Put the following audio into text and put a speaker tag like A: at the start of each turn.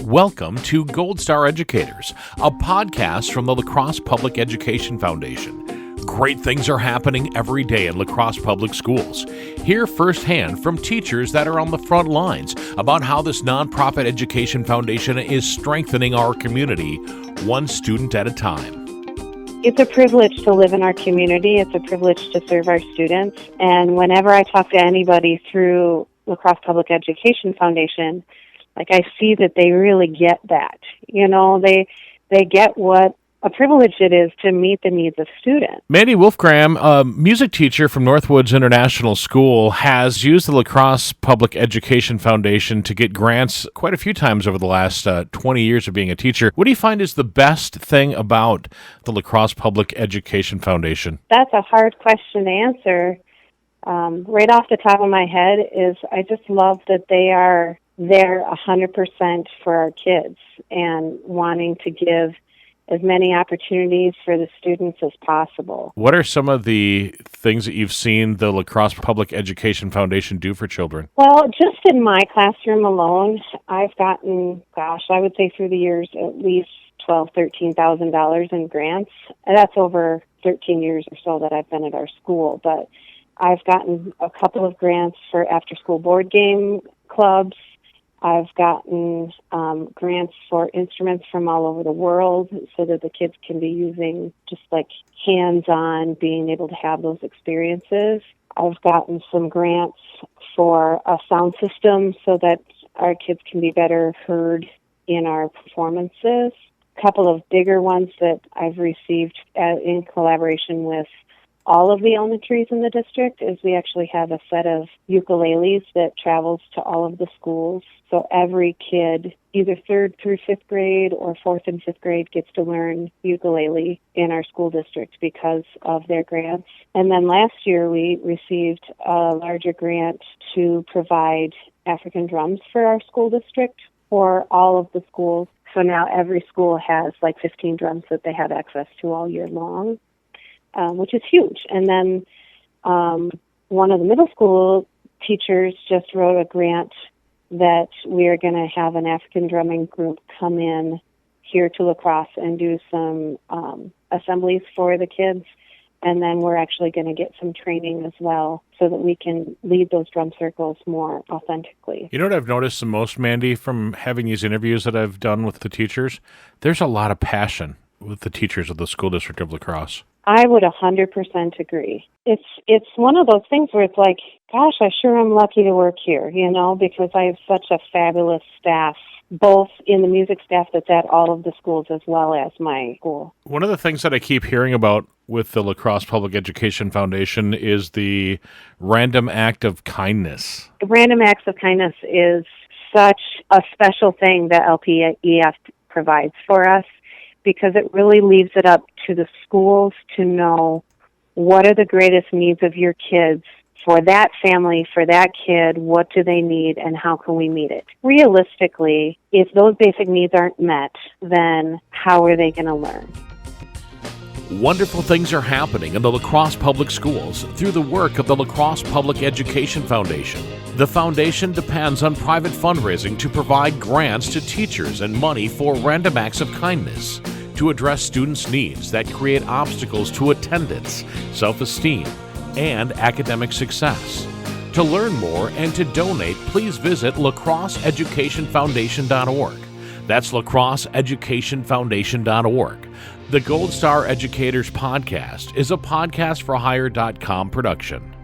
A: Welcome to Gold Star Educators, a podcast from the La Crosse Public Education Foundation. Great things are happening every day in La Crosse Public Schools. Hear firsthand from teachers that are on the front lines about how this nonprofit education foundation is strengthening our community, one student at a time.
B: It's a privilege to live in our community. It's a privilege to serve our students. And whenever I talk to anybody through La Crosse Public Education Foundation, I see that they really get that. They get what a privilege it is to meet the needs of students.
A: Amanda Wolfgram, a music teacher from Northwoods International School, has used the La Crosse Public Education Foundation to get grants quite a few times over the last 20 years of being a teacher. What do you find is the best thing about the La Crosse Public Education Foundation?
B: That's a hard question to answer. Right off the top of my head is I just love that they are there 100% for our kids and wanting to give as many opportunities for the students as possible.
A: What are some of the things that you've seen the La Crosse Public Education Foundation do for children?
B: Well, just in my classroom alone, I've gotten, I would say through the years, at least $12,000, $13,000 in grants. And that's over 13 years or so that I've been at our school. But I've gotten a couple of grants for after-school board game clubs. I've gotten grants for instruments from all over the world so that the kids can be using just hands-on, being able to have those experiences. I've gotten some grants for a sound system so that our kids can be better heard in our performances. A couple of bigger ones that I've received in collaboration with all of the elementaries in the district is we actually have a set of ukuleles that travels to all of the schools. So every kid, either 3rd through 5th grade or 4th and 5th grade, gets to learn ukulele in our school district because of their grants. And then last year we received a larger grant to provide African drums for our school district for all of the schools. So now every school has 15 drums that they have access to all year long. Which is huge. And then one of the middle school teachers just wrote a grant that we are going to have an African drumming group come in here to La Crosse and do some assemblies for the kids. And then we're actually going to get some training as well so that we can lead those drum circles more authentically.
A: You know what I've noticed the most, Mandy, from having these interviews that I've done with the teachers? There's a lot of passion with the teachers of the school district of La Crosse.
B: I would 100% agree. It's one of those things where it's gosh, I sure am lucky to work here, because I have such a fabulous staff, both in the music staff that's at all of the schools as well as my school.
A: One of the things that I keep hearing about with the La Crosse Public Education Foundation is the random act of kindness.
B: Random acts of kindness is such a special thing that LPEF provides for us, because it really leaves it up to the schools to know what are the greatest needs of your kids for that family, for that kid, what do they need, and how can we meet it? Realistically, if those basic needs aren't met, then how are they going to learn?
A: Wonderful things are happening in the La Crosse Public Schools through the work of the La Crosse Public Education Foundation. The foundation depends on private fundraising to provide grants to teachers and money for random acts of kindness to address students' needs that create obstacles to attendance, self-esteem, and academic success. To learn more and to donate, please visit lacrosseeducationfoundation.org. That's lacrosseeducationfoundation.org. The Gold Star Educators Podcast is a podcastforhire.com production.